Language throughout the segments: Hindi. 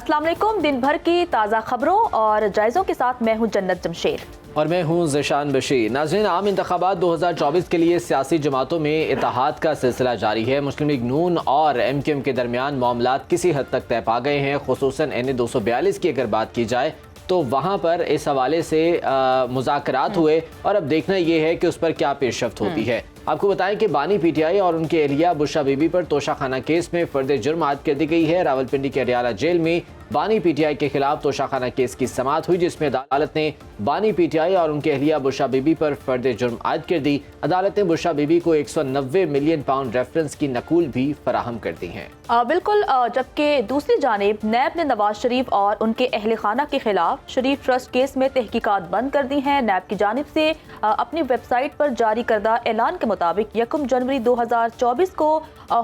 अस्सलाम वालेकुम। दिन भर की ताज़ा खबरों और जायज़ों के साथ मैं हूं जन्नत जमशेद और मैं हूं ज़ीशान बशीर। नाज़रीन, आम इंतखाबात 2024 के लिए सियासी जमातों में इत्तेहाद का सिलसिला जारी है। मुस्लिम लीग नून और MQM के दरमियान मामलात किसी हद तक तय पा गए हैं। खुसूसन NA 242 की अगर बात की जाए तो वहाँ पर इस हवाले से मुज़ाकरात हुए और अब देखना ये है कि उस पर क्या पेशरफ्त होती है। आपको बताएं कि बानी PTI और उनके एहलिया बुशरा बीबी पर तोशाखाना केस में फर्द जुर्म आयद कर दी गई है। रावलपिंडी के अडियाला जेल में बानी PTI के खिलाफ तोशाखाना केस की समाअत हुई, जिसमें अदालत ने बानी PTI और उनके एहलिया बुशरा बीबी पर फर्द जुर्म आयद कर दी। अदालत ने बुशरा बीबी को 190 मिलियन पाउंड रेफरेंस की नकूल भी फराहम कर दी हैं। बिल्कुल। जबकि दूसरी जानिब नैब ने नवाज शरीफ और उनके अहल खाना के खिलाफ शरीफ ट्रस्ट केस में तहकीकात बंद कर दी हैं। नैब की जानिब से अपनी वेबसाइट पर जारी करदा ऐलान के मुताबिक 1 जनवरी 2024 को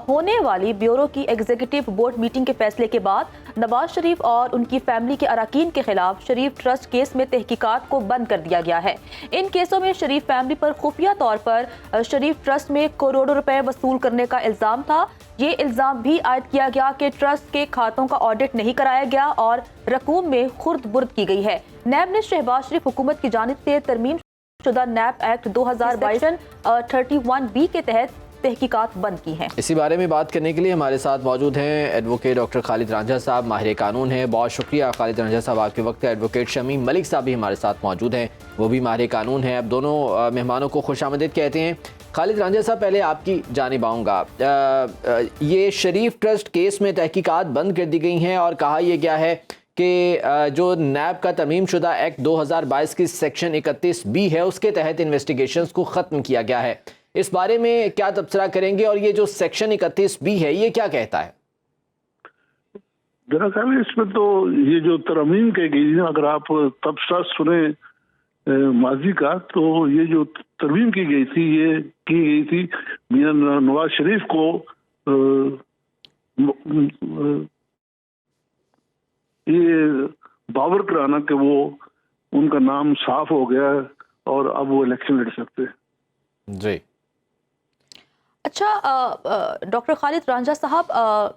होने वाली ब्यूरो की एग्जीक्यूटिव बोर्ड मीटिंग के फैसले के बाद नवाज शरीफ और उनकी फैमिली के अरकान के खिलाफ शरीफ ट्रस्ट केस में तहकीकात को बंद कर दिया गया है। इन केसों में शरीफ फैमिली पर खुफिया तौर पर शरीफ ट्रस्ट में करोड़ों रुपए वसूल करने का इल्जाम था। ये इल्जाम भी आयद किया गया कि ट्रस्ट के खातों का ऑडिट नहीं कराया गया और रकूम में खुर्द बुर्द की गई है। नैब ने शहबाज शरीफ हुकूमत की जानिब से तरमीम शुदा नैब एक्ट 2022 31B के तहत तहकीकात बंद की हैं। इसी बारे में बात करने के लिए हमारे साथ मौजूद हैं एडवोकेट डॉक्टर खालिद रांझा साहब, माहिर कानून हैं। बहुत शुक्रिया खालिद रांझा साहब आपके वक्त का। एडवोकेट शमीम मलिक साहब भी हमारे साथ मौजूद हैं, वो भी माहिर कानून हैं। अब दोनों मेहमानों को खुशामदीद कहते हैं। खालिद रांझा साहब, पहले आपकी जानिब आऊँगा। ये शरीफ ट्रस्ट केस में तहकीकात बंद कर दी गई हैं और कहा यह गया है कि जो नैब का तरमीम शुदा एक्ट 2022 की सेक्शन 31B है उसके तहत इन्वेस्टिगेशंस को ख़त्म किया गया है। इस बारे में क्या तबसरा करेंगे और ये जो सेक्शन 31B है ये क्या कहता है? दरअसल इसमें तो ये जो तरमीम की गई है, अगर आप तबसरा सुने माजी का, तो ये जो तरमीम की गई थी ये की गई थी मियां नवाज शरीफ को ये बावर कराना कि वो उनका नाम साफ हो गया और अब वो इलेक्शन लड़ सकते हैं। जी। अच्छा, डॉक्टर खालिद रांझा साहब,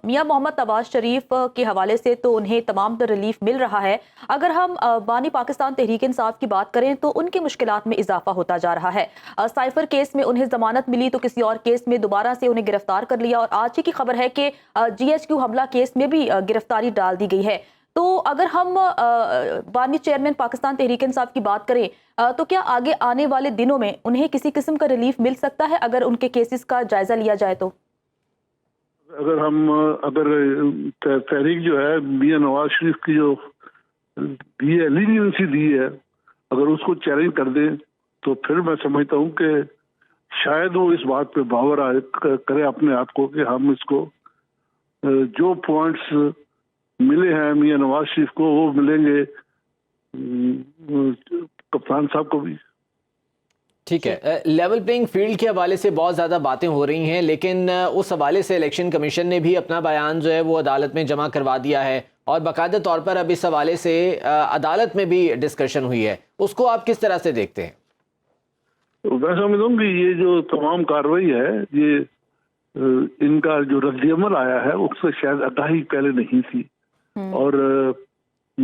मियां मोहम्मद नवाज शरीफ के हवाले से तो उन्हें तमाम तर रिलीफ मिल रहा है। अगर हम बानी पाकिस्तान तहरीक इंसाफ की बात करें तो उनकी मुश्किलात में इजाफा होता जा रहा है। साइफर केस में उन्हें जमानत मिली तो किसी और केस में दोबारा से उन्हें गिरफ्तार कर लिया और आज ही की खबर है कि GHQ हमला केस में भी गिरफ्तारी डाल दी गई है। तो अगर हम बानी चेयरमैन पाकिस्तान तहरीक इंसाफ की बात करें तो क्या आगे आने वाले दिनों में उन्हें किसी किस्म का रिलीफ मिल सकता है अगर उनके केसेस का जायजा लिया जाए तो? अगर तहरीक जो है मियां नवाज शरीफ की जो दी है, लीनियंसी दी है, अगर उसको चैलेंज कर दे तो फिर मैं समझता हूँ कि शायद वो इस बात पे बावर करे अपने आप को कि हम इसको जो पॉइंट्स मिले हैं मियां नवाज शरीफ को वो मिलेंगे कप्तान साहब को भी। ठीक है। लेवल प्लेइंग फील्ड के हवाले से बहुत ज़्यादा बातें हो रही हैं, लेकिन उस हवाले से इलेक्शन कमीशन ने भी अपना बयान जो है वो अदालत में जमा करवा दिया है और बाकायदा तौर पर अब इस हवाले से अदालत में भी डिस्कशन हुई है। उसको आप किस तरह से देखते हैं? मैं समझता हूँ कि ये जो तमाम कार्रवाई है, ये इनका जो रद्दअमल आया है उससे शायद आगाही पहले नहीं थी। और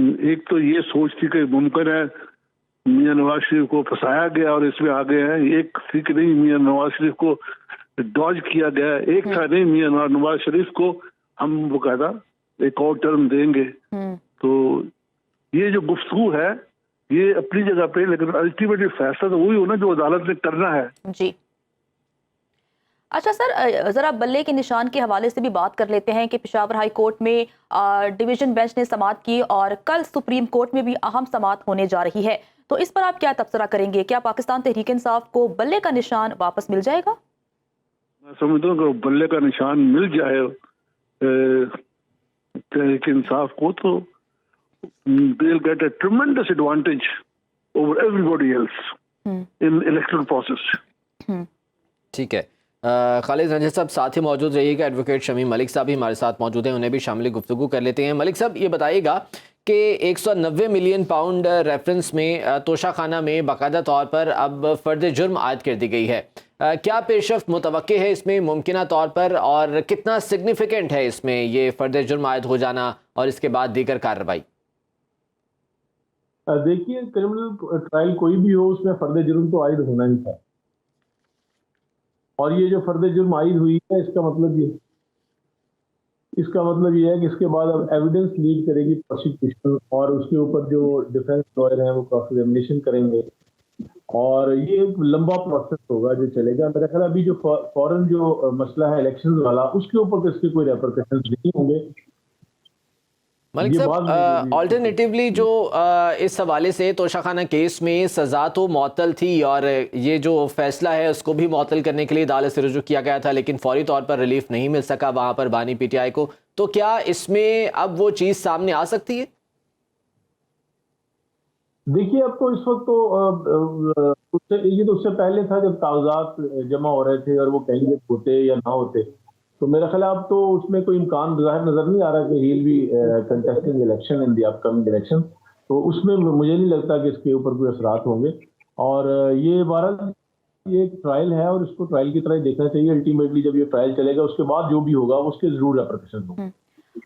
एक तो ये सोच थी कि मुमकिन है मियां नवाज शरीफ को फंसाया गया और इसमें आ गए हैं। एक थी कि नहीं मियां नवाज शरीफ को डॉज किया गया। एक था नहीं मियां नवाज शरीफ को हम बकायदा एक और टर्म देंगे। तो ये जो गुफ्तगू है ये अपनी जगह पे, लेकिन अल्टीमेटली फैसला तो वही हो ना जो अदालत ने करना है। जी। अच्छा सर, ज़रा बल्ले के निशान के हवाले से भी बात कर लेते हैं कि पेशावर हाई कोर्ट में डिवीजन बेंच ने समाअत की और कल सुप्रीम कोर्ट में भी अहम समाअत होने जा रही है। तो इस पर आप क्या तबसरा करेंगे? क्या पाकिस्तान तहरीक इंसाफ को बल्ले का निशान वापस मिल जाएगा? मैं समझता हूँ कि बल्ले का निशान मिल जाए तहरीक इंसाफ को तो they'll get a tremendous advantage over everybody else in electoral process. ठीक है। खालिद रंजीत साहब साथ ही मौजूद रहिएगा। एडवोकेट शमीम मलिक साहब भी हमारे साथ मौजूद हैं, उन्हें भी शामिल गुफ्तगू कर लेते हैं। मलिक साहब, ये बताइएगा कि 190 मिलियन पाउंड रेफरेंस में तोशाखाना में बाकायदा तौर पर अब फ़र्द जुर्म आयद कर दी गई है। क्या पेशरफ्त मुतवक्के है इसमें मुमकिना तौर पर, और कितना सिग्निफिकेंट है इसमें ये फ़र्द जुर्म आयद हो जाना और इसके बाद दीगर कार्रवाई? देखिए, क्रिमिनल ट्रायल कोई भी हो उसमें फर्द जुर्म तो आयद होना ही था, और ये जो फर्द जुर्म आयद हुई है इसका मतलब ये है कि इसके बाद अब एविडेंस लीड करेगी प्रोसिक्यूशन, और उसके ऊपर जो डिफेंस लॉयर हैं वो क्रॉस एग्जामिनेशन करेंगे, और ये एक लंबा प्रोसेस होगा जो चलेगा। मेरा ख्याल अभी जो फौरन जो मसला है इलेक्शन वाला, उसके ऊपर तो इसके कोई रेपरकशंस नहीं होंगे। मलिक साहब, ऑल्टरनेटिवली जो इस हवाले से तोशाखाना केस में सज़ा तो मअतल थी, और ये जो फैसला है उसको भी मअतल करने के लिए अदालत से रुजू किया गया था, लेकिन फौरी तौर पर रिलीफ नहीं मिल सका वहाँ पर बानी पीटीआई को। तो क्या इसमें अब वो चीज़ सामने आ सकती है? देखिए, अब तो इस वक्त तो ये तो उससे पहले था जब कागजात जमा हो रहे थे और वो कैंडिडेट होते या ना होते, तो मेरा ख्याल अब तो उसमें कोई इम्कान जाहिर नजर नहीं आ रहा कि he will be contesting election in the upcoming election. तो उसमें मुझे नहीं लगता कि इसके ऊपर कोई असरात होंगे, और ये एक ट्रायल है और इसको ट्रायल की तरह ही देखना चाहिए। अल्टीमेटली जब ये ट्रायल चलेगा उसके बाद जो भी होगा उसके जरूर रेपरकशन होंगे।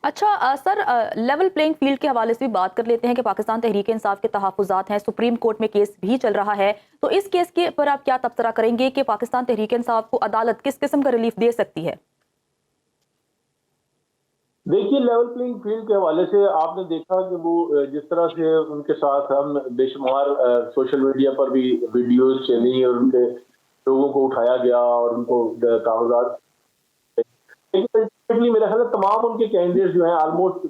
अच्छा सर, लेवल प्लेइंग फील्ड के हवाले से भी बात कर लेते हैं कि पाकिस्तान तहरीक इंसाफ के तहफ़्फ़ुज़ात हैं, सुप्रीम कोर्ट में केस भी चल रहा है, तो इस केस के पर आप क्या तबसरा करेंगे कि पाकिस्तान तहरीक इंसाफ को अदालत किस किस्म का रिलीफ दे सकती है? देखिए, लेवल प्लेइंग फील्ड के हवाले से आपने देखा कि वो जिस तरह से उनके साथ हम बेशुमार सोशल मीडिया पर भी वीडियोस चली और उनके लोगों को उठाया गया और उनको कागजात, लेकिन मेरा ख्याल है तमाम उनके कैंडिडेट जो हैं ऑलमोस्ट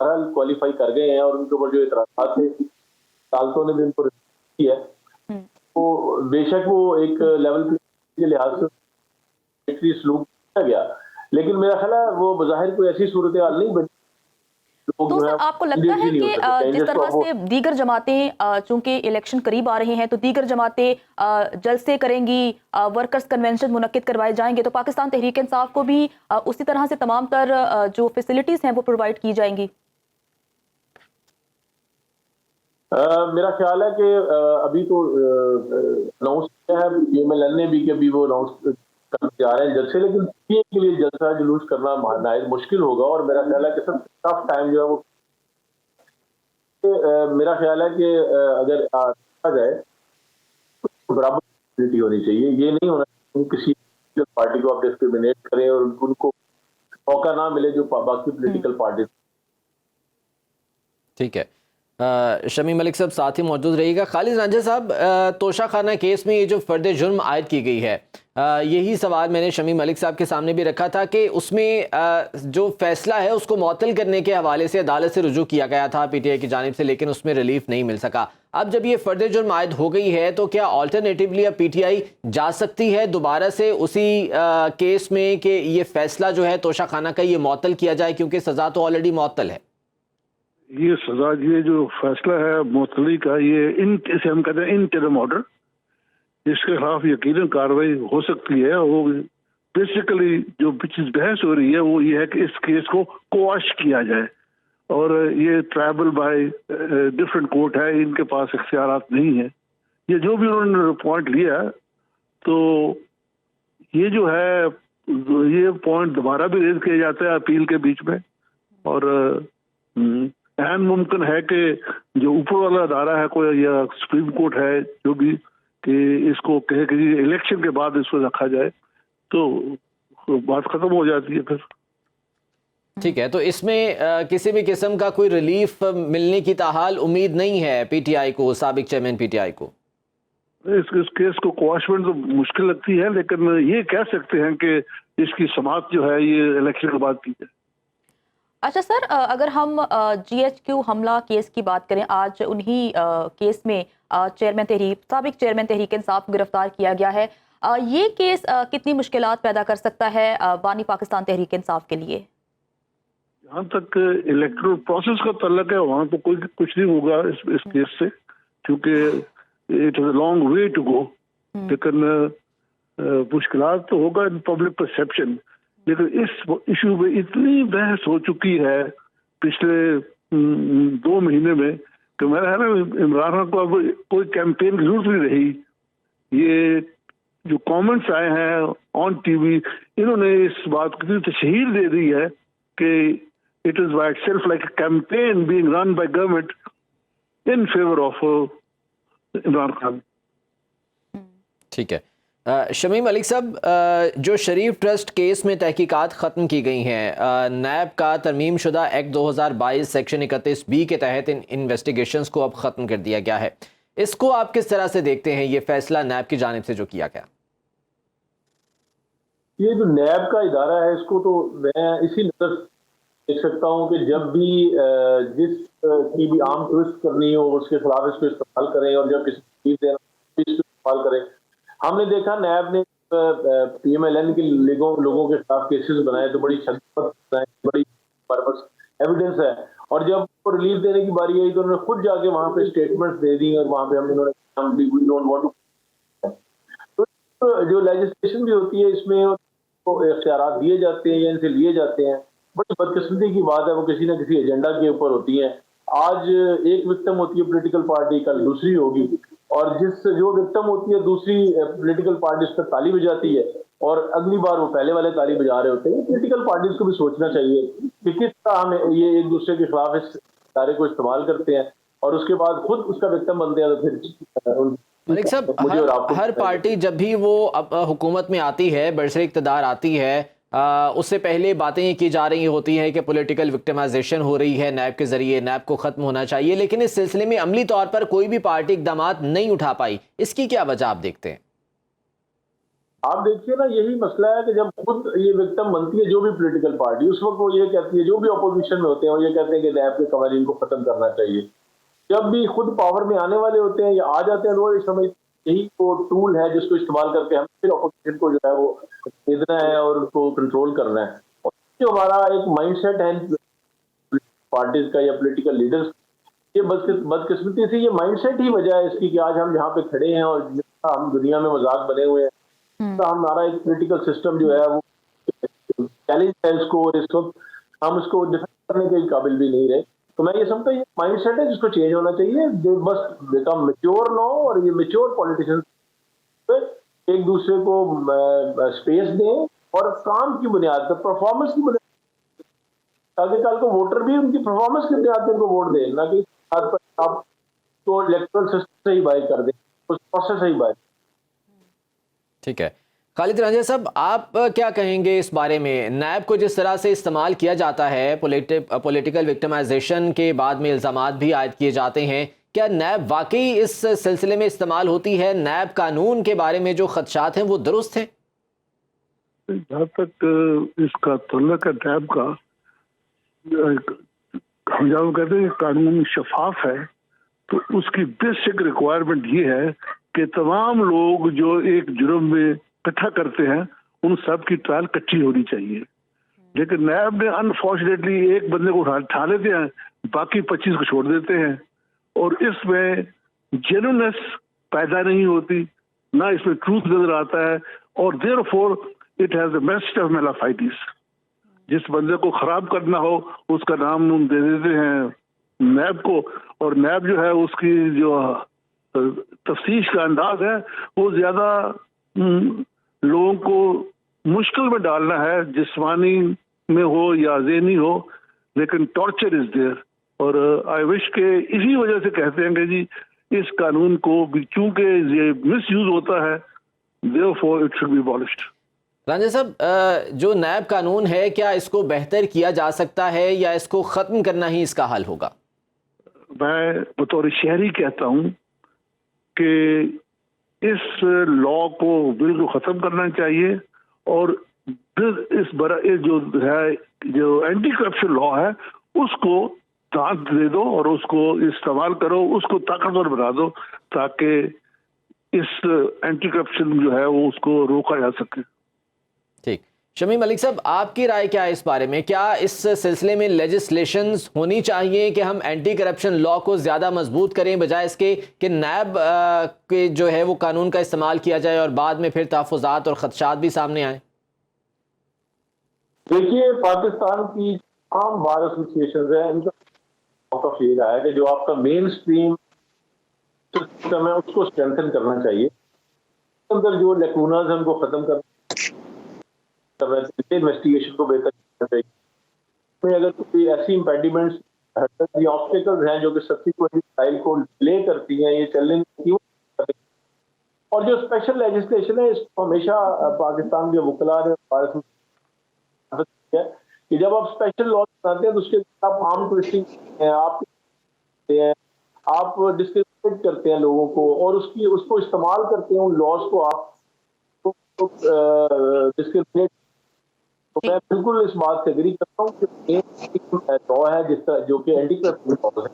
क्वालिफाई कर गए हैं, और उनके ऊपर जो इतराज़ात थे अदालतों ने भी उनको किया है। तो बेशक वो एक लेवल के लिहाज से सलूक किया गया, लेकिन मेरा ख्याल है वो बज़ाहिर कोई ऐसी सूरत हाल नहीं बनी। तो सर, आपको लगता है कि जिस तरह से दीगर जमातें, चूंकि इलेक्शन करीब आ रहे हैं, तो दीगर जमातें जलसे करेंगी, वर्कर्स कन्वेंशन मुनक्किद करवाए जाएंगे, तो पाकिस्तान तहरीक इंसाफ को भी उसी तरह से तमाम तर जो फैसिलिटीज हैं वो प्रोवाइड की जाएंगी? मेरा ख्याल है कि अभी तो अनाउंस किया है PMLN ने भी कि अभी वो अनाउंस जा रहे हैं जलसे, लेकिन के लिए जलसा जुलूस करना नायब मुश्किल होगा, और मेरा ख्याल है कि सब टफ टाइम जो है वो मेरा ख्याल है कि अगर आ जाए तो बराबर होनी चाहिए। ये नहीं होना चाहिए किसी पार्टी को आप डिस्क्रिमिनेट करें और उनको मौका ना मिले जो बाकी पॉलिटिकल पार्टी। ठीक है, शमीम मलिक साहब साथ ही मौजूद रहिएगा। खालिद रंजीत साहब, तोशाखाना केस में ये जो फ़र्द जुर्म आयद की गई है, यही सवाल मैंने शमीम मलिक साहब के सामने भी रखा था कि उसमें जो फैसला है उसको मअतल करने के हवाले से अदालत से रुजू किया गया था PTI की जानिब से, लेकिन उसमें रिलीफ नहीं मिल सका। अब जब ये फ़र्द जुर्म आयद हो गई है तो क्या ऑल्टरनेटिवली अब PTI जा सकती है दोबारा से उसी केस में कि ये फैसला जो है तोशाखाना का ये मअतल किया जाए, क्योंकि सज़ा तो ऑलरेडी मअतल है? ये सजा, ये जो फैसला है मुअत्तली का, ये इसे हम कहते हैं इंटरिम ऑर्डर, इसके खिलाफ यकीनन कार्रवाई हो सकती है। वो बेसिकली जो बहस हो रही है वो ये है कि इस केस को क्वाश किया जाए, और ये ट्राइबल बाय डिफरेंट कोर्ट है, इनके पास इख्तियारात नहीं है। ये जो भी उन्होंने पॉइंट लिया, तो ये जो है ये पॉइंट दोबारा भी रेज किया जाता है अपील के बीच में, और अहम मुमकिन है कि जो ऊपर वाला अदारा है कोई या सुप्रीम कोर्ट है जो भी, कि इसको कहे कि इलेक्शन के बाद इसको रखा जाए, तो बात खत्म हो जाती है फिर। ठीक है, तो इसमें किसी भी किस्म का कोई रिलीफ मिलने की ताहाल उम्मीद नहीं है PTI को, साबिक चेयरमैन PTI को? इस केस को क्वाशमेंट तो मुश्किल लगती है, लेकिन ये कह सकते हैं कि इसकी समाप्त जो है ये इलेक्शन के बाद की जाए। अच्छा सर, अगर हम GHQ हमला केस की बात करें, आज उन्हीं केस में साबिक चेयरमैन तहरीक इंसाफ गिरफ्तार किया गया है। ये केस कितनी मुश्किलात पैदा कर सकता है बानी पाकिस्तान तहरीक इंसाफ के लिए? जहाँ तक इलेक्टोरल प्रोसेस का तल्लक है वहाँ तो कोई कुछ नहीं होगा इस केस से, क्योंकि it is a long way to go. लेकिन मुश्किलात तो होगा इन पब्लिक परसेप्शन, लेकिन इस इशू में इतनी बहस हो चुकी है पिछले 2 महीने में कि मेरा है ना, इमरान खान को अब कोई कैंपेन की जरूरत नहीं रही। ये जो कमेंट्स आए हैं ऑन टीवी, इन्होंने इस बात की तशहीर दे दी है कि it is by itself like a campaign being run by government in favour of Imran Khan. ठीक है। शमीम मलिक साहब, जो शरीफ ट्रस्ट केस में तहकीकात ख़त्म की गई हैं, नैब का तरमीम शुदा एक्ट 2022 सेक्शन 31B के तहत इन इन्वेस्टिगेशंस को अब ख़त्म कर दिया गया है, इसको आप किस तरह से देखते हैं, ये फैसला नैब की जानिब से जो किया गया? ये जो नैब का इदारा है, इसको तो मैं इसी नजर देख सकता हूँ कि जब भी जिस की भी आम ट्विस्ट करनी हो उसके खिलाफ इसको इस्तेमाल करें, और जब किसी चीज देना इसको इस्तेमाल करें। हमने देखा नैब ने PMLN के लोगों के खिलाफ केसेस बनाए तो बड़ी शक्ति बनाए, बड़ी पर्पस एविडेंस है, और जब वो रिलीफ देने की बारी आई तो उन्होंने खुद जाके वहां पे स्टेटमेंट्स दे दी, और वहां पे तो जो लेजिस्लेशन भी होती है इसमें इख्तियारात दिए जाते हैं या इनसे लिए जाते हैं। बड़ी बदकिस्मती की बात है, वो किसी न किसी एजेंडा के ऊपर होती है। आज एक विक्टिम होती है पॉलिटिकल पार्टी, कल दूसरी होगी, और जो विक्टिम होती है दूसरी पॉलिटिकल पार्टी उस पर ताली बजाती है, और अगली बार वो पहले वाले ताली बजा रहे होते हैं। पॉलिटिकल पार्टीज को भी सोचना चाहिए कि किस तरह हम ये एक दूसरे के खिलाफ इस इदारे को इस्तेमाल करते हैं, और उसके बाद खुद उसका विक्टिम बनते हैं। तो फिर मलिक साहब, हर पार्टी जब भी वो अब हुकूमत में आती है, बरसर इक़्तिदार आती है, उससे पहले बातें ये की जा रही होती हैं कि पॉलिटिकल विक्टिमाइजेशन हो रही है नैब के ज़रिए, नैब को ख़त्म होना चाहिए, लेकिन इस सिलसिले में अमली तौर पर कोई भी पार्टी इक़दाम नहीं उठा पाई। इसकी क्या वजह आप देखते हैं? आप देखिए ना, यही मसला है कि जब खुद ये विक्टिम बनती है जो भी पॉलिटिकल पार्टी, उस वक्त वो ये कहती है, जो भी अपोजिशन में होते हैं वो ये कहते हैं कि नैब के कवानीन को खत्म करना चाहिए। जब भी खुद पावर में आने वाले होते हैं या आ जाते हैं, वो इस समय यही वो टूल है जिसको इस्तेमाल करके हम फिर अपोजिशन को जो है वो खरीदना है और उसको कंट्रोल करना है। और जो हमारा एक माइंडसेट है पार्टीज का या पॉलिटिकल लीडर्स, ये बदकिस्मती से ये माइंडसेट ही वजह है इसकी कि आज हम यहाँ पे खड़े हैं और हम दुनिया में मजाक बने हुए हैं। तो हमारा एक पॉलिटिकल सिस्टम जो है वो चैलेंज है इसको, और इस वक्त हम उसको डिफेंड करने के काबिल भी नहीं रहे। तो मैं ये समझता हूँ ये माइंडसेट है जिसको चेंज होना चाहिए। दे बस बिकम मैच्योर नो, और ये मैच्योर पॉलिटिशियंस एक दूसरे को स्पेस दें और काम की बुनियाद पर, परफॉर्मेंस की बुनियाद, ताकि कल को वोटर भी उनकी परफॉर्मेंस की बुनियाद पर उनको वोट दें, ना कि आप तो इलेक्टोरल सिस्टम से ही बाय कर दें, उस प्रोसेस से ही बाय। ठीक है। खालिद रांझा साहब, आप क्या कहेंगे इस बारे में? नैब को जिस तरह से इस्तेमाल किया जाता है, पॉलिटिकल विक्टिमाइजेशन के बाद में इल्ज़ामात भी आयद किए जाते हैं, क्या नैब वाकई इस सिलसिले में इस्तेमाल होती है? नैब कानून के बारे में जो खदशात हैं वो दुरुस्त हैं? जहाँ तक इसका तल्लुक है नैब का, हम जब कहते हैं कानून शफाफ है, तो उसकी बेसिक रिक्वायरमेंट ये है कि तमाम लोग जो एक जुर्म में इकट्ठा करते हैं उन सब की ट्रायल कच्ची होनी चाहिए। लेकिन नैब ने अनफॉर्चुनेटली एक बंदे को उठा लेते हैं, बाकी 25 को छोड़ देते हैं, और इसमें जेन्युइननेस पैदा नहीं होती, ना इसमें ट्रूथ नजर आता है, और therefore it has the message of मेलाफाइटिस। जिस बंदे को खराब करना हो उसका नाम दे देते हैं नैब को, और नैब जो है उसकी जो तफ्तीश का अंदाज है वो ज्यादा लोगों को मुश्किल में डालना है, जिस्मानी में हो या ज़हनी हो, लेकिन टॉर्चर इज देयर। और आई विश के इसी वजह से कहते हैं कि जी इस कानून को चूंकि ये मिस यूज होता है, therefore it should be abolished. Ranjha साहब, जो नैब कानून है, क्या इसको बेहतर किया जा सकता है या इसको ख़त्म करना ही इसका हल होगा? मैं बतौर शहरी कहता हूँ कि इस लॉ को बिल्कुल ख़त्म करना चाहिए, और इस जो एंटी करप्शन लॉ है उसको दांत दे दो और उसको इस्तेमाल करो, उसको ताकतवर बना दो, ताकि इस एंटी करप्शन जो है वो उसको रोका जा सके। ठीक। शमी मलिक साहब, आपकी राय क्या है इस बारे में? क्या इस सिलसिले में लेजिस्लेशंस होनी चाहिए कि हम एंटी करप्शन लॉ को ज़्यादा मजबूत करें बजाय इसके कि नैब के जो है वो कानून का इस्तेमाल किया जाए और बाद में फिर तहफ़्फ़ुज़ात और ख़दशात भी सामने आए? देखिए, पाकिस्तान की तमाम बार एसोसिएशन है, इनका ये रहा है कि जो आपका मेन स्ट्रीम सिस्टम है उसको स्ट्रेंथन करना चाहिए, अंदर जो लेकुनाज है उनको खत्म करना चाहिए, इन्वेस्टिगेशन को बेहतर करना चाहिए। तो अगर कोई ऐसी इम्पेडिमेंट्स या ऑब्स्टिकल्स हैं जो कि सब्सिक्वेंट ट्रायल को डिले करती हैं, ये चलने क्यों, और जो स्पेशल लेजिस्लेशन है इसको हमेशा पाकिस्तान के वकला ने है कि जब आप स्पेशल लॉ बनाते हैं तो उसके आप आर्म ट्विस्टिंग आप डिस्क्रिमिनेट करते हैं लोगों को और उसको इस्तेमाल करते हैं, उन लॉज को आप डिस्क्रिमिनेट। तो मैं बिल्कुल इस बात से एग्री करता हूँ कि लॉ है जिस तरह जो कि एंटी करप्शन लॉ है,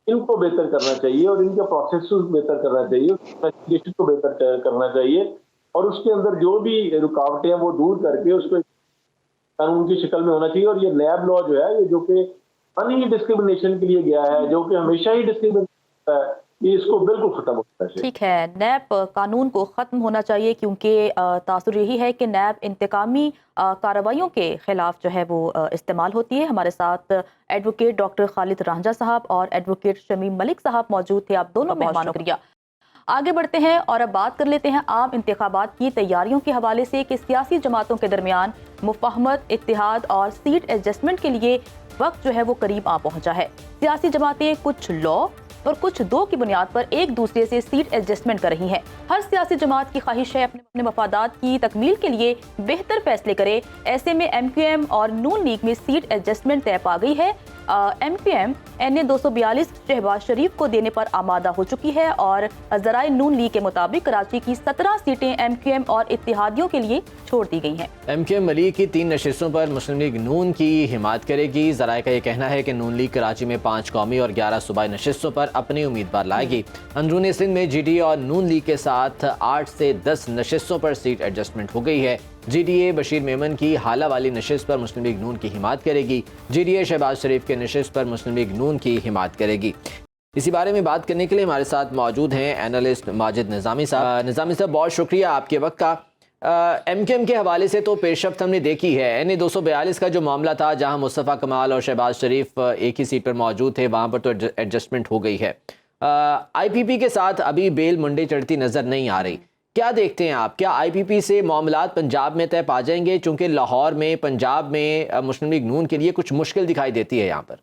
इनको बेहतर करना चाहिए और इनके प्रोसेस बेहतर करना चाहिए, इन्वेस्टिगेशन को बेहतर करना चाहिए और उसके अंदर जो भी रुकावटें हैं वो दूर करके उसको कानून की शक्ल में होना चाहिए। और ये नैब लॉ जो है, ये जो कि अनी डिस्क्रिमिनेशन के लिए गया है, जो कि हमेशा ही डिस्क्रिमिनेट है, ये इसको बिल्कुल खत्म होना चाहिए। ठीक है, नैब कानून को ख़त्म होना चाहिए क्योंकि तासुर यही है कि नैब इंतकामी कार्रवाइयों के खिलाफ जो है वो इस्तेमाल होती है। हमारे साथ एडवोकेट डॉक्टर खालिद रांझा साहब और एडवोकेट शमी मलिक साहब मौजूद थे। आप दोनों मेहमानों का शुक्रिया। आगे बढ़ते हैं और अब बात कर लेते हैं आम इंतखाबात की तैयारियों के हवाले से कि सियासी जमातों के दरमियान मुफाहमत, इत्तिहाद और सीट एडजस्टमेंट के लिए वक्त जो है वो करीब आ पहुंचा है। सियासी जमातें कुछ लॉ और कुछ दो की बुनियाद पर एक दूसरे से सीट एडजस्टमेंट कर रही हैं। हर सियासी जमात की ख्वाहिश है अपने मफादात की तकमील के लिए बेहतर फैसले करे। ऐसे में MQM और नून लीग में सीट एडजस्टमेंट तय पा गई है। MQM NA 242 शहबाज शरीफ को देने पर आमादा हो चुकी है और ज़राए नून लीग के मुताबिक कराची की 17 सीटें MQM और इत्तेहादियों के लिए छोड़ दी गई हैं। MQM मलिक की 3 नशिस्तों पर मुस्लिम लीग नून की हिमायत करेगी। ज़राए का ये कहना है कि नून लीग कराची में 5 कौमी और 11 सूबाई नशिस्तों पर अपनी उम्मीदवार लाएगी। अंदरूनी सिंध में GDA और नून लीग के साथ 8 से 10 नशिस्तों पर सीट एडजस्टमेंट हो गई है। GDA बशीर मेमन की हाला वाली नशिस्त पर मुस्लिम लीग नून की हिमायत करेगी। GDA शहबाज शरीफ के नशिस्त पर मुस्लिम लीग नून की हिमायत करेगी। इसी बारे में बात करने के लिए हमारे साथ मौजूद हैं एनालिस्ट माजिद निज़ामी साहब। निज़ामी साहब, बहुत शुक्रिया आपके वक्त का। MQM के हवाले से तो पेशरफ्त हमने देखी है। NA 242 का जो मामला था, जहां मुस्तफ़ा कमाल और शहबाज शरीफ एक ही सीट पर मौजूद थे, वहां पर तो एडजस्टमेंट हो गई है। IPP के साथ अभी बेल मुंडे चढ़ती नज़र नहीं आ रही। क्या देखते हैं आप, क्या IPP से मामलात पंजाब में तय पा जाएंगे? चूँकि लाहौर में, पंजाब में मुस्लिम लीग नून के लिए कुछ मुश्किल दिखाई देती है यहाँ पर।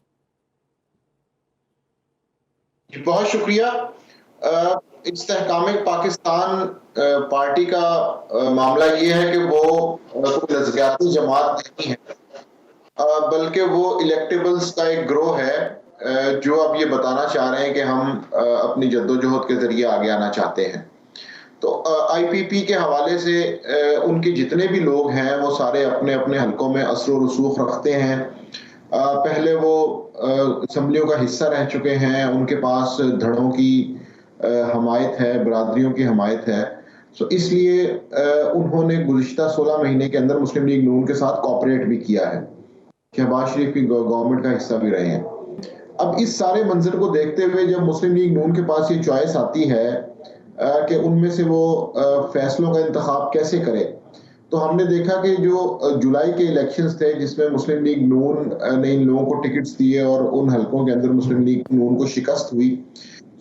बहुत शुक्रिया। इस्तेहकाम पाकिस्तान पार्टी का मामला ये है कि वो कोई नजरियाती जमात नहीं है, बल्कि वो इलेक्टेबल्स का एक ग्रोह है जो अब ये बताना चाह रहे हैं कि हम अपनी जद्दोजहद के जरिए आगे आना चाहते हैं। तो IPP के हवाले से उनके जितने भी लोग हैं वो सारे अपने अपने हलकों में असर व रसूख रखते हैं। पहले वो असम्बलियों का हिस्सा रह चुके हैं, उनके पास धड़ों की हमायत है, बरादरियों की हमायत है। तो इसलिए उन्होंने गुज़िश्ता 16 महीने के अंदर मुस्लिम लीग नून के साथ कोऑपरेट भी किया है, शहबाज शरीफ की गवर्नमेंट का हिस्सा भी रहे हैं। अब इस सारे मंजर को देखते हुए जब मुस्लिम लीग नून के पास ये चॉइस आती है कि उनमें से वो फैसलों का इंतखाब कैसे करे, तो हमने देखा कि जो जुलाई के इलेक्शंस थे जिसमें मुस्लिम लीग नून ने इन लोगों को टिकट्स दिए और उन हलकों के अंदर मुस्लिम लीग नून को शिकस्त हुई,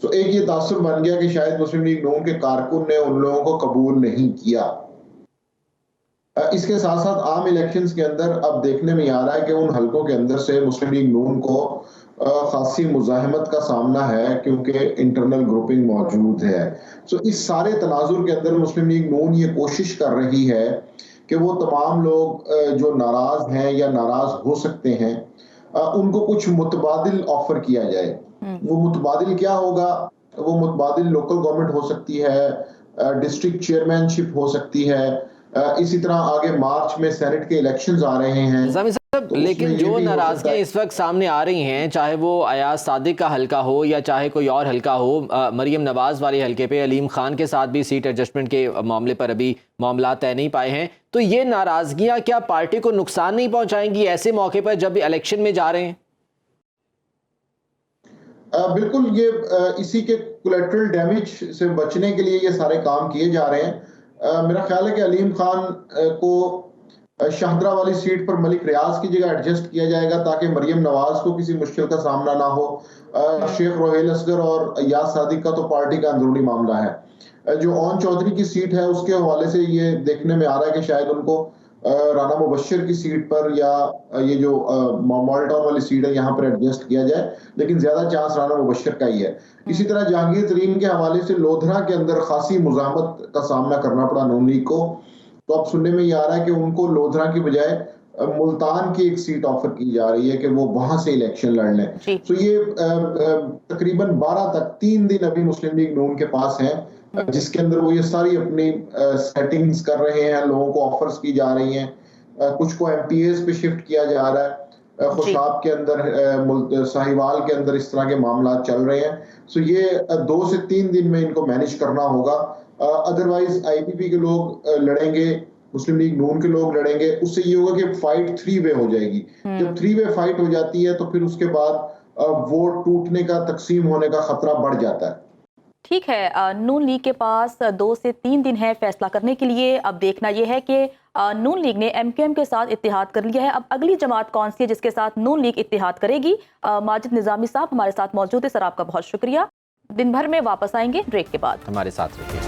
तो एक ये तासुर बन गया कि शायद मुस्लिम लीग नून के कारकुन ने उन लोगों को कबूल नहीं किया। इसके साथ साथ आम इलेक्शंस के अंदर अब देखने में आ रहा है कि उन हलकों के अंदर से मुस्लिम लीग नून को खासी मुजाहिमत का सामना है क्योंकि इंटरनल ग्रुपिंग मौजूद है। तो इस सारे तनाजुर के अंदर मुस्लिम लीग नून ये कोशिश कर रही है कि वो तमाम लोग जो नाराज हैं या नाराज हो सकते हैं उनको कुछ मुतबादिल ऑफर किया जाए। वो मुतबादिल क्या होगा? वो मुतबादिल लोकल गवर्नमेंट हो सकती है, डिस्ट्रिक्ट चेयरमैनशिप हो सकती है। इसी तरह आगे मार्च में सेनेट के इलेक्शंस आ रहे हैं। लेकिन उसमें ये जो भी हो सकता नाराजगियां है। इस वक्त सामने आ रही हैं, चाहे वो अयाज सादिक का हल्का हो या चाहे कोई और हल्का हो, मरियम नवाज वाले हल्के पे अलीम खान के साथ भी सीट एडजस्टमेंट के मामले पर अभी मामला तय नहीं पाए हैं, तो ये नाराजगियां क्या पार्टी को नुकसान नहीं पहुंचाएंगी ऐसे मौके पर जब भी इलेक्शन में जा रहे हैं? बिल्कुल, ये इसी के कोलैटरल डैमेज से बचने के लिए ये सारे काम किए जा रहे हैं। मेरा ख्याल है कि अलीम खान को शाहदरा वाली सीट पर मलिक रियाज की जगह एडजस्ट किया जाएगा ताकि मरियम नवाज को किसी मुश्किल का सामना ना हो। शेख रोहेल असगर और अयाज सादिक का तो पार्टी का अंदरूनी मामला है। जो ओन चौधरी की सीट है उसके हवाले से ये देखने में आ रहा है कि शायद उनको राना मुबश्शिर की सीट पर या ये जो मॉडल टाउन वाली सीट है यहाँ पर एडजस्ट किया जाए, लेकिन ज्यादा चांस राना मुबश्शिर का ही है। इसी तरह जहांगीर तरीन के हवाले से लोधरा के अंदर खासी मुज़ाहमत का सामना करना पड़ा नून लीग को, तो अब सुनने में ये आ रहा है कि उनको लोधरा की बजाय मुल्तान की एक सीट ऑफर की जा रही है कि वो वहां से इलेक्शन लड़ लें। तो ये तकरीबन 12 तक 3 दिन अभी मुस्लिम लीग नून के पास है, जिसके अंदर वो ये सारी अपनी सेटिंग्स कर रहे हैं, लोगों को ऑफर्स की जा रही हैं, कुछ को एमपीएस पे शिफ्ट किया जा रहा है, खुशाब के अंदर साहिवाल के अंदर इस तरह के मामला चल रहे हैं। सो ये 2 से 3 दिन में इनको मैनेज करना होगा। अदरवाइज आईपीपी के लोग लड़ेंगे, मुस्लिम लीग नून के लोग लड़ेंगे, उससे ये होगा कि फाइट 3 वे हो जाएगी। जब 3 वे फाइट हो जाती है तो फिर उसके बाद वोट टूटने का, तकसीम होने का खतरा बढ़ जाता है। ठीक है, नून लीग के पास 2 से 3 दिन है फैसला करने के लिए। अब देखना यह है कि नून लीग ने एमक्यूएम के साथ इत्तेहाद कर लिया है। अब अगली जमात कौन सी है जिसके साथ नून लीग इत्तेहाद करेगी? माजिद निजामी साहब हमारे साथ मौजूद है। सर, आपका बहुत शुक्रिया। दिन भर में वापस आएंगे ब्रेक के बाद। हमारे साथ रहिए।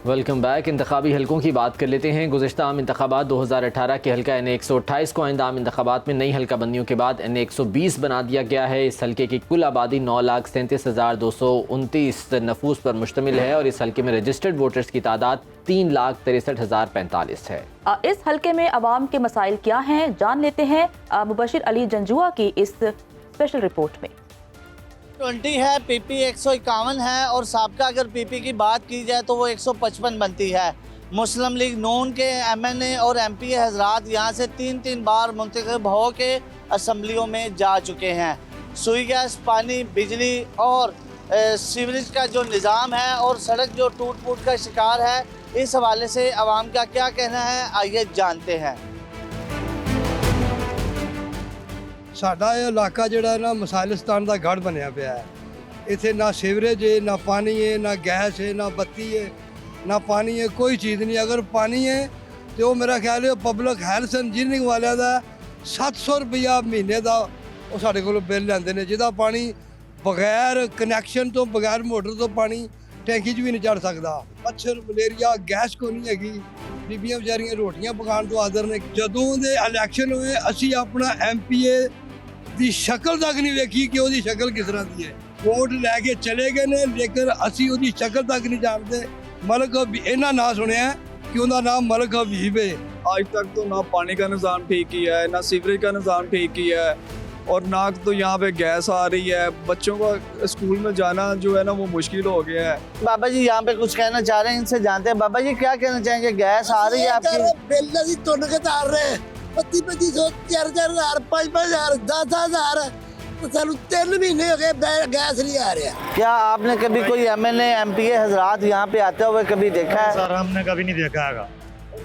Welcome back. इंतखाबी हलकों की बात कर लेते हैं। गुज़िश्ता आम इंतखाबात 2018 के हल्का NA128 को आइंदा आम इंतखाबात में नई हल्का बंदियों के बाद NA120 बना दिया गया है। इस हल्के की कुल आबादी 9,37,229 नफूस पर मुश्तमिल है और इस हल्के में रजिस्टर्ड वोटर्स की तादाद 3,63,045 है। इस हल्के में अवाम के मसाइल क्या हैं, जान लेते हैं मुबशिर अली जंजुआ की इस स्पेशल रिपोर्ट में। 20 है, पीपी 151 है और साबका अगर पीपी की बात की जाए तो वो 155 बनती है। मुस्लिम लीग नून के एमएनए और एमपीए हजरात यहाँ से 3 बार मुंतखब हो के असम्बलियों में जा चुके हैं। सुई गैस, पानी, बिजली और सीवरेज का जो निज़ाम है और सड़क जो टूट फूट का शिकार है, इस हवाले से आवाम का क्या कहना है, आइए जानते हैं। ਸਾਡਾ ਇਹ ਇਲਾਕਾ ਜਿਹੜਾ ਨਾ ਮਸਾਲਿਸਤਾਨ ਦਾ ਗੜ ਬਣਿਆ ਪਿਆ ਹੈ। ਇੱਥੇ ਨਾ ਸੀਵਰੇਜ ਹੈ, ਨਾ ਪਾਣੀ ਹੈ, ਨਾ ਗੈਸ ਹੈ, ਨਾ ਬੱਤੀ ਹੈ, ਨਾ ਪਾਣੀ ਹੈ, ਕੋਈ ਚੀਜ਼ ਨਹੀਂ। ਅਗਰ ਪਾਣੀ ਹੈ ਤੇ ਉਹ ਮੇਰਾ ਖਿਆਲ ਹੈ ਪਬਲਿਕ ਹੈਲਥ ਇੰਜੀਨੀਅਰਿੰਗ ਵਾਲਿਆਂ ਦਾ 700 ਰੁਪਇਆ ਮਹੀਨੇ ਦਾ ਉਹ ਸਾਡੇ ਕੋਲੋਂ ਬਿੱਲ ਲੈਂਦੇ ਨੇ, ਜਿਹਦਾ ਪਾਣੀ ਬਗੈਰ ਕਨੈਕਸ਼ਨ ਤੋਂ, ਬਗੈਰ ਮੋਟਰ ਤੋਂ ਪਾਣੀ ਟੈਂਕੀ 'ਚ ਵੀ ਨਹੀਂ ਚੜ ਸਕਦਾ। ਮੱਛਰ, ਮਲੇਰੀਆ, ਗੈਸ ਕੋ ਨਹੀਂ ਹੈਗੀ। ਬੀਬੀਆਂ ਵਿਚਾਰੀਆਂ ਰੋਟੀਆਂ ਪਕਾਉਣ ਤੋਂ ਆਦਰ ਨੇ। ਜਦੋਂ ਦੇ ਇਲੈਕਸ਼ਨ ਹੋਏ ਅਸੀਂ ਆਪਣਾ ਐਮਪੀਏ ਦੀ ਸ਼ਕਲ ਤੱਕ ਨਹੀਂ ਵੇਖੀ ਕਿ ਉਹਦੀ ਸ਼ਕਲ ਕਿਸ ਤਰ੍ਹਾਂ ਦੀ ਹੈ। ਵੋਟ ਲੈ ਕੇ ਚਲੇ ਗਏ ਨੇ ਲੇਕਿਨ ਅਸੀਂ ਉਹਦੀ ਸ਼ਕਲ ਤੱਕ ਨਹੀਂ ਜਾਣਦੇ। ਮਲਕ ਇਹਨਾਂ ਨਾਂ ਸੁਣਿਆ कि उनका नाम मलक हबीब है। आज तक तो ना पानी का निज़ाम ठीक किया है, ना सीवरेज का निज़ाम ठीक किया है और ना तो यहाँ पे गैस आ रही है। बच्चों का स्कूल में जाना जो है ना वो मुश्किल हो गया है। बाबा जी यहाँ पे कुछ कहना चाह रहे हैं, इनसे जानते हैं। बाबा जी क्या कहना चाहेंगे? गैस आ रही है आपकी? बिल ਅਸੀਂ ਤੁੰਨ ਕੇ ਤਾਰ ਰਹੇ 2500 4,000 5,000 10,000 तो सानू 3 महीने हो गए गैस नहीं आ रहा। क्या आपने कभी कोई एमएनए एमपीए हजरात यहाँ पे आते हुए कभी देखा है? सर हमने कभी नहीं देखा है,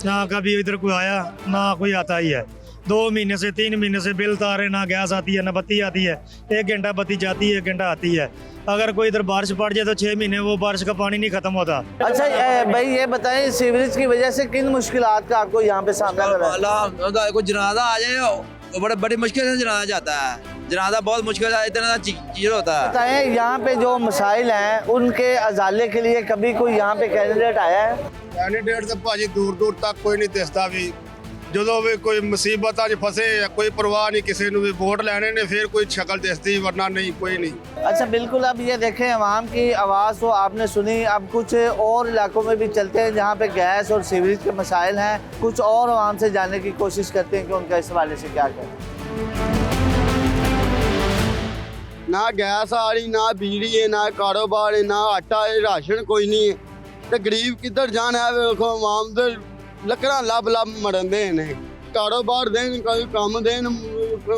ना कभी इधर कोई आया ना कोई आता ही है। 2 महीने से 3 महीने से बिल तारे, ना गैस आती है ना बत्ती आती है। 1 घंटा बत्ती जाती है, 1 घंटा आती है। अगर कोई इधर बारिश पड़ जाए तो 6 महीने वो बारिश का पानी नहीं खत्म होता। अच्छा भाई ये बताएं, सीवरेज की वजह से किन मुश्किलात का आपको यहाँ पे सामना करना है? कोई जनाजा आ जाए तो बड़ी मुश्किल से जनाजा जाता है। जनाजा बहुत मुश्किल से इतना चीज होता है। बताएं यहाँ पे जो मसाइल हैं उनके अजाले के लिए कभी कोई यहाँ पे कैंडिडेट आया है? कैंडिडेट तो भाजी दूर दूर तक कोई नहीं दिसता भी। जो भी कोई मुसीबत फसे कोई परवाह नहीं किसी ने भी। वोट लेने ने फिर कोई शक्ल दिसती, वरना नहीं कोई नहीं। अच्छा बिल्कुल। अब ये देखें अवाम की आवाज़ तो आपने सुनी। अब कुछ और इलाकों में भी चलते हैं जहाँ पे गैस और सीवरेज के मसाइल हैं। कुछ और अवाम से जानने की कोशिश करते हैं कि उनका इस हवाले से क्या कहना। ना गैस आ रही, ना बिजली है, ना कारोबार है, ना आटा है, राशन कोई नहीं है। तो गरीब किधर जाना है? देखो आवाम तो ਲੱਕੜਾਂ ਲੱਭ ਲੱਭ ਮਰਦੇ ਨੇ। ਕਾਰੋਬਾਰ ਦੇਣ, ਕੋਈ ਕੰਮ ਦੇਣ,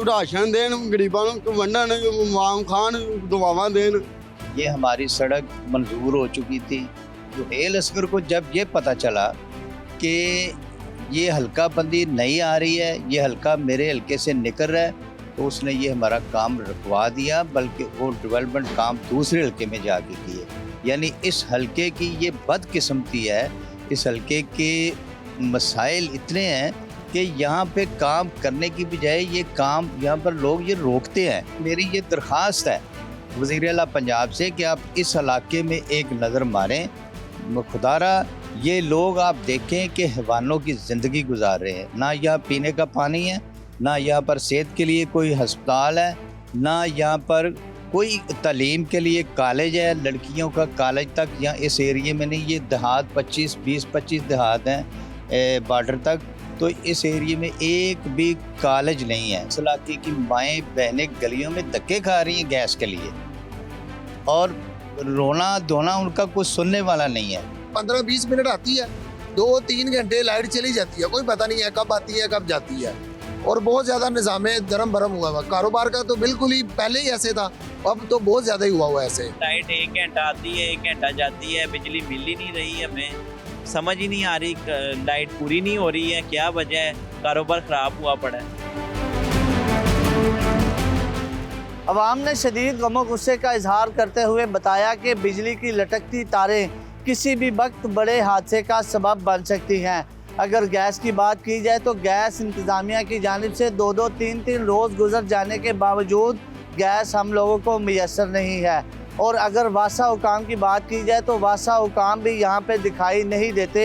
ਰਾਸ਼ਨ ਦੇਣ, ਗਰੀਬਾਂ ਨੂੰ ਵੰਡਣ, ਮਾਮ ਖਾਣ, ਦੁਆਵਾਂ ਦੇਣ। ये हमारी सड़क मंजूर हो चुकी थी। सुहेल असगर को जब ये पता चला कि ये हल्का बंदी नहीं आ रही है, ये हल्का मेरे हल्के से निकल रहा है, तो उसने ये हमारा काम रुकवा दिया, बल्कि वो डेवलपमेंट काम दूसरे हल्के में जाके किए। यानी इस हल्के की ये बदकिस्मती है, इस हल्के के मसाइल इतने हैं कि यहाँ पे काम करने की बजाय ये काम यहाँ पर लोग ये रोकते हैं। मेरी ये दरख्वास्त है वज़ीर आला पंजाब से कि आप इस इलाके में एक नज़र मारें। खुदारा ये लोग आप देखें कि हैवानों की ज़िंदगी गुजार रहे हैं। ना यहाँ पीने का पानी है, ना यहाँ पर सेहत के लिए कोई अस्पताल है, ना यहाँ पर कोई तालीम के लिए कॉलेज है। लड़कियों का कॉलेज तक यहाँ इस एरिए में नहीं। ये देहात 20-25 देहात हैं बॉर्डर तक, तो इस एरिए में एक भी कॉलेज नहीं है। इस इलाके की माएँ बहनें गलियों में धक्के खा रही हैं गैस के लिए, और रोना धोना उनका कुछ सुनने वाला नहीं है। 15-20 मिनट आती है, 2-3 घंटे लाइट चली जाती है, कोई पता नहीं है कब आती है कब जाती है। और बहुत ज़्यादा निज़ाम दरम भरम हुआ हुआ। कारोबार का तो बिल्कुल ही पहले ही ऐसे था, अब तो बहुत ज़्यादा ही हुआ हुआ ऐसे। लाइट 1 घंटा आती है, 1 घंटा जाती है, बिजली मिल ही नहीं रही है। हमें समझ ही नहीं आ रही, लाइट पूरी नहीं हो रही है, क्या वजह है? कारोबार ख़राब हुआ पड़ा है। अवाम ने शदीद गमो गुस्से का इजहार करते हुए बताया कि बिजली की लटकती तारें किसी भी वक्त बड़े हादसे का सबब बन सकती हैं। अगर गैस की बात की जाए तो गैस इंतज़ामिया की जानिब से 2-2, 3-3 रोज़ गुजर जाने के बावजूद गैस हम लोगों को मैसर नहीं है। और अगर वासा हुकाम की बात की जाए तो वासा हुकाम भी यहाँ पे दिखाई नहीं देते।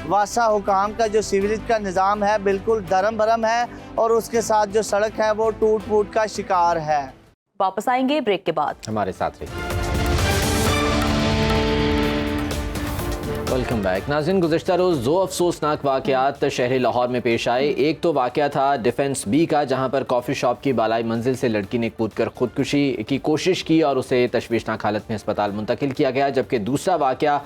वासा हुकाम का जो सीवरेज का निज़ाम है बिल्कुल दरम भरम है, और उसके साथ जो सड़क है वो टूट फूट का शिकार है। वापस आएंगे ब्रेक के बाद, हमारे साथ रहिए। वेलकम बैक नाज़रीन। गुज़िश्ता रोज़ 2 अफसोसनाक वाक़यात शहर लाहौर में पेश आए। एक तो वाक़या था डिफेंस बी का, जहां पर कॉफ़ी शॉप की बालाई मंजिल से लड़की ने कूदकर खुदकुशी की कोशिश की और उसे तशवीशनाक हालत में अस्पताल मुंतकिल किया गया। जबकि दूसरा वाक़या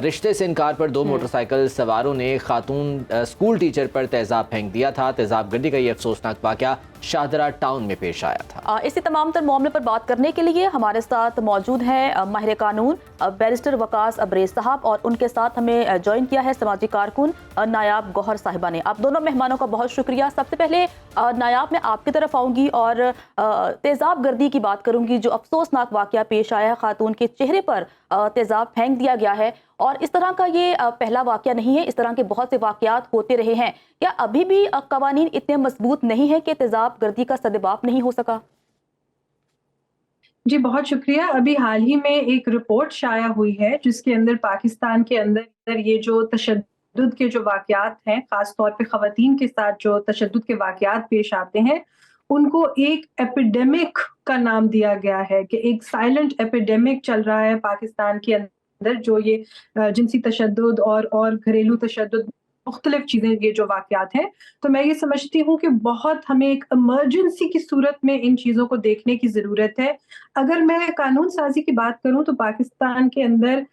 रिश्ते से इनकार पर 2 मोटरसाइकिल सवारों ने खातून स्कूल टीचर पर तेज़ाब फेंक दिया था। तेज़ाब गर्दी का ये अफसोसनाक वाक़या शाहदरा टाउन में पेश आया था। इसी तमाम तर मामले पर बात करने के लिए हमारे साथ मौजूद हैं माहिर कानून बैरिस्टर वकास अब्रेज साहब, और उनके साथ हमें ज्वाइन किया है समाजी कारकुन नायाब गौहर साहिबा ने। आप दोनों मेहमानों का बहुत शुक्रिया। सबसे पहले नायाब, मैं आपकी तरफ आऊँगी और तेज़ाब गर्दी की बात करूँगी। जो अफसोसनाक वाक़या पेश आया है, खातून के चेहरे पर तेज़ाब फेंक दिया गया है, और इस तरह का ये पहला वाक़या नहीं है, इस तरह के बहुत से वाक़यात होते रहे हैं। क्या अभी भी कवानीन इतने मजबूत नहीं है कि तेज़ाब गर्दी का सद्देबाप नहीं हो सका? जी बहुत शुक्रिया। अभी हाल ही में एक रिपोर्ट शाया हुई है जिसके अंदर पाकिस्तान के अंदर ये जो तशद्दुद के जो वाक़यात हैं, ख़ास तौर पे ख़वातीन के साथ जो तशद्दुद के वाक़यात पेश आते हैं, उनको एक एपिडेमिक का नाम दिया गया है कि एक साइलेंट एपिडेमिक चल रहा है पाकिस्तान के अंदर, जो ये जिनसी तशद्दुद और घरेलू तशद्दुद, मुख्तलिफ चीज़ें, ये जो वाक़यात हैं। तो मैं ये समझती हूँ कि बहुत हमें एक इमरजेंसी की सूरत में इन चीज़ों को देखने की ज़रूरत है। अगर मैं कानून साजी की बात करूँ तो पाकिस्तान के अंदर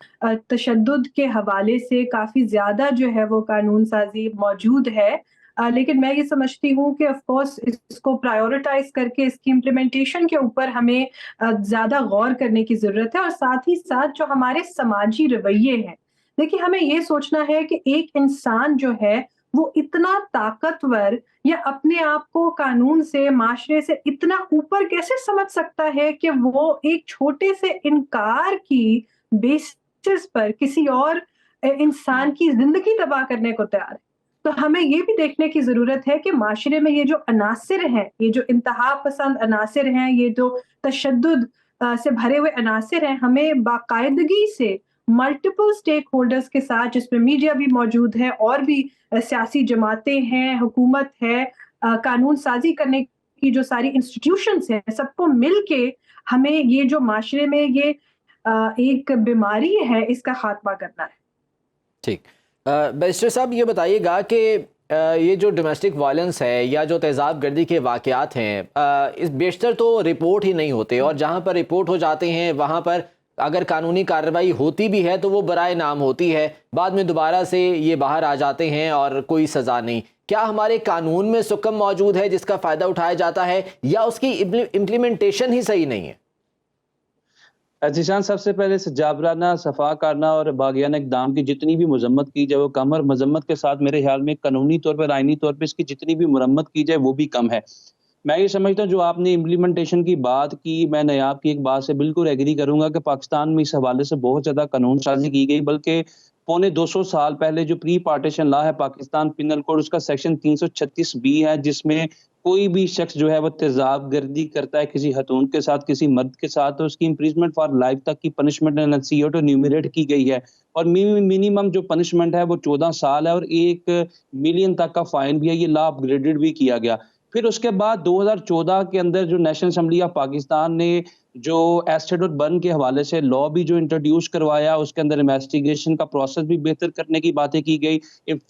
तशद्दुद के हवाले से काफ़ी ज़्यादा जो है वो कानून साजी मौजूद है, लेकिन मैं ये समझती हूँ कि ऑफ कोर्स इसको प्रायोरिटाइज करके इसकी इम्प्लीमेंटेशन के ऊपर हमें ज़्यादा गौर करने की ज़रूरत है। और साथ ही साथ जो हमारे समाजी रवैये हैं, देखिए हमें ये सोचना है कि एक इंसान जो है वो इतना ताकतवर या अपने आप को कानून से, माशरे से इतना ऊपर कैसे समझ सकता है कि वो एक छोटे से इनकार की बेसिस पर किसी और इंसान की जिंदगी तबाह करने को तैयार है। तो हमें ये भी देखने की जरूरत है कि माशरे में ये जो अनासिर हैं, ये जो इंतहा पसंद अनासिर हैं, ये जो तशद्दुद से भरे हुए अनासिर हैं, हमें बाकायदगी से मल्टीपल स्टेक होल्डर्स के साथ, जिसमें मीडिया भी मौजूद है और भी सियासी जमातें हैं, हुकूमत है, कानून साजी करने की जो सारी इंस्टीट्यूशंस हैं, सबको मिल के हमें ये जो माशरे में ये एक बीमारी है, इसका खात्मा करना है। ठीक, बैरिस्टर साहब ये बताइएगा कि ये जो डोमेस्टिक वायलेंस है या जो तेज़ाब गर्दी के वाक़यात हैं, इस बेशतर तो रिपोर्ट ही नहीं होते, और जहाँ पर रिपोर्ट हो जाते हैं वहाँ पर अगर कानूनी कार्रवाई होती भी है तो वो बराए नाम होती है, बाद में दोबारा से ये बाहर आ जाते हैं और कोई सज़ा नहीं। क्या हमारे कानून में सुकम मौजूद है जिसका फ़ायदा उठाया जाता है, या उसकी इम्प्लीमेंटेशन ही सही नहीं है? जीशान, सबसे पहले जाबराना सफा करना और बागियाना इक़दाम की जितनी भी मजम्मत की जाए वो कम, और मजम्मत के साथ मेरे ख्याल में कानूनी तौर पर, आइनी तौर पर इसकी जितनी भी मुरम्मत की जाए वो भी कम है। मैं ये समझता हूँ जो आपने इम्प्लीमेंटेशन की बात की, मैं नयाब की एक बात से बिल्कुल एग्री करूंगा कि पाकिस्तान में इस हवाले से बहुत ज़्यादा कानून साजी की गई, बल्कि पौने 200 साल पहले जो प्री पार्टीशन लॉ है पाकिस्तान पिनल कोड, उसका सेक्शन 336B है, जिसमें कोई भी शख्स जो है वो तेजाब गर्दी करता है किसी खतून के साथ, किसी मर्द के साथ, तो उसकी इम्प्रिजमेंट फॉर लाइफ तक की पनिशमेंट नसीहत और न्यूमरेट की गई है, और मिनिमम जो पनिशमेंट है वो 14 साल है और 1 मिलियन तक का फाइन भी है। ये लॉ अपग्रेडेड भी किया गया। फिर उसके बाद 2014 के अंदर जो नेशनल असेंबली ऑफ पाकिस्तान ने जो एस्टेट और बर्न के हवाले से लॉ भी जो इंट्रोड्यूस करवाया, उसके अंदर इन्वेस्टिगेशन का प्रोसेस भी बेहतर करने की बातें की गई,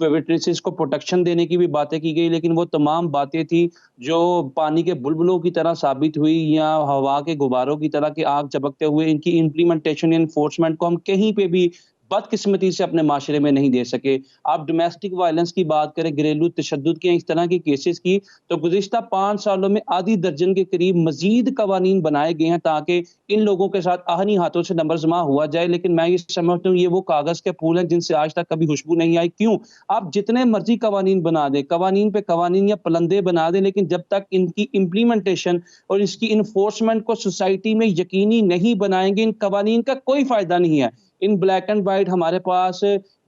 विटनेसेस को प्रोटेक्शन देने की भी बातें की गई, लेकिन वो तमाम बातें थी जो पानी के बुलबुलों की तरह साबित हुई या हवा के गुब्बारों की तरह की आग चमकते हुए। इनकी इम्प्लीमेंटेशन एनफोर्समेंट को हम कहीं पे भी बदकिस्मती से अपने माशरे में नहीं दे सके। आप डोमेस्टिक वायलेंस की बात करें, घरेलू तशद्दुद के इस तरह के केसेस की, तो गुज़िश्ता 5 सालों में आधी दर्जन के करीब मजीद कवानीन बनाए गए हैं ताकि इन लोगों के साथ आहनी हाथों से नंबरजमा हुआ जाए। लेकिन मैं ये समझता हूँ ये वो कागज़ के फूल हैं जिनसे आज तक कभी खुशबू नहीं आई। क्यों? आप जितने मर्जी कवानीन बना दें, कवानीन पे कवानीन या पलंदे बना दें, लेकिन जब तक इनकी इम्प्लीमेंटेशन और इसकी इन्फोर्समेंट को सोसाइटी में यकीनी नहीं बनाएंगे, इन कवानीन का कोई फ़ायदा नहीं है। इन ब्लैक एंड वाइट हमारे पास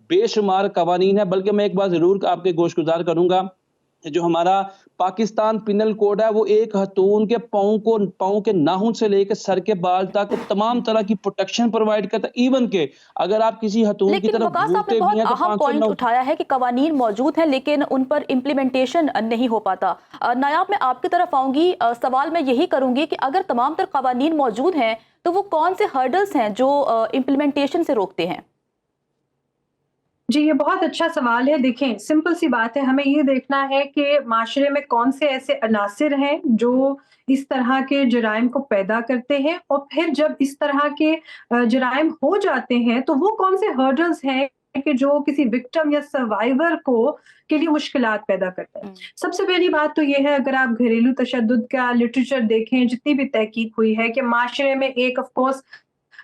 बेशुमार कवानीन है, बल्कि मैं एक बात जरूर आपके गोशगुजार करूंगा, जो हमारा पाकिस्तान पिनल कोड है वो एक खतून के पाँव के नाखून से लेकर सर के बाल तक तमाम तरह की प्रोटेक्शन प्रोवाइड करता है। इवन के अगर आप किसी खतून की तरफ आपने बहुत अहम पॉइंट उठाया है कि कवानीन मौजूद है लेकिन उन पर इम्प्लीमेंटेशन नहीं हो पाता। नायाब, मैं आपकी तरफ आऊंगी, सवाल मैं यही करूंगी कि अगर तमाम तर कवानीन मौजूद हैं तो वो कौन से हर्डल्स हैं जो इम्प्लीमेंटेशन से रोकते हैं? जी, ये बहुत अच्छा सवाल है। देखें, सिंपल सी बात है, हमें ये देखना है कि माशरे में कौन से ऐसे अनासिर हैं जो इस तरह के जराइम को पैदा करते हैं, और फिर जब इस तरह के जराइम हो जाते हैं तो वो कौन से हर्डल्स हैं कि जो किसी विक्टिम या सर्वाइवर के लिए मुश्किलात पैदा करता है। सबसे पहली बात तो ये है, अगर आप घरेलू तशद्दुद का लिटरेचर देखें, जितनी भी तहकीक हुई है, कि माशरे में एक ऑफ कोर्स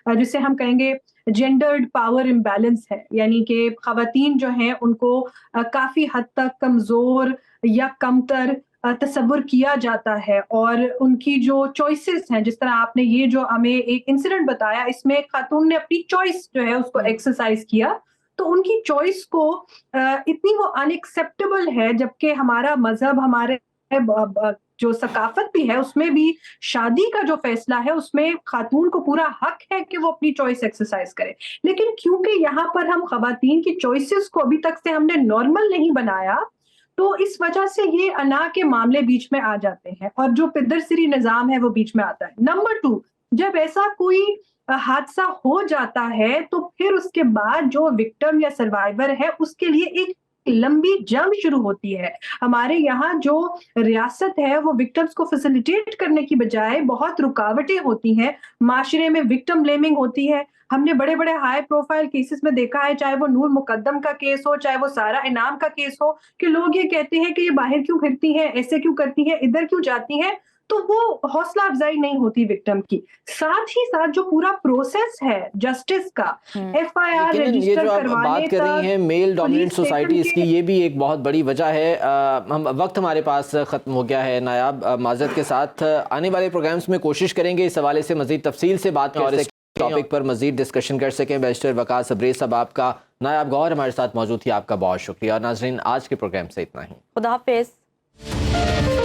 जिसे हम कहेंगे जेंडर्ड पावर इम्बैलेंस है, यानी कि खवातीन जो हैं उनको काफी हद तक कमजोर या कमतर तस्वुर किया जाता है, और उनकी जो चॉइसेस हैं, जिस तरह आपने ये जो हमें एक इंसिडेंट बताया, इसमें खातून ने अपनी चॉइस जो है उसको एक्सरसाइज किया, तो उनकी चॉइस को इतनी वो अनएक्सेप्टेबल है, जबकि हमारा मजहब, हमारे जो सकाफत भी है, उसमें भी शादी का जो फैसला है उसमें खातून को पूरा हक है कि वो अपनी चॉइस एक्सरसाइज करे। लेकिन क्योंकि यहाँ पर हम खवातीन की चॉइसेस को अभी तक से हमने नॉर्मल नहीं बनाया, तो इस वजह से ये अना के मामले बीच में आ जाते हैं और जो पिदरसिरी निजाम है वो बीच में आता है। नंबर 2, जब ऐसा कोई हादसा हो जाता है तो फिर उसके बाद जो विक्टिम या सर्वाइवर है उसके लिए एक लंबी जंग शुरू होती है। हमारे यहाँ जो रियासत है वो विक्टिम्स को फैसिलिटेट करने की बजाय बहुत रुकावटें होती हैं, माशरे में विक्टिम ब्लेमिंग होती है। हमने बड़े बड़े हाई प्रोफाइल केसेस में देखा है, चाहे वो नूर मुकद्दम का केस हो, चाहे वो सारा इनाम का केस हो, कि लोग ये कहते हैं कि ये बाहर क्यों फिरती हैं, ऐसे क्यों करती हैं, इधर क्यों जाती हैं, तो वो हौसला अफजाई नहीं होती विक्टिम की। साथ ही साथ जो पूरा प्रोसेस है जस्टिस का, FIR रजिस्टर करवाने बात कर रही हैं मेल डोमिनेंट सोसाइटी, इसकी ये भी एक बहुत बड़ी वजह है। हम वक्त हमारे पास ख़त्म हो गया है नायाब, माजरत के साथ आने वाले प्रोग्राम्स में कोशिश करेंगे इस हवाले से मज़ीद तफसील से बात करें और इस टॉपिक पर मज़ीद डिस्कशन कर सकें। बैरिस्टर वकास अब्रेज़ साहब, आपका नायाब गौहर हमारे साथ मौजूद थी, आपका बहुत शुक्रिया। और नाज़रीन, आज के प्रोग्राम से इतना ही। खुदा हाफिज़।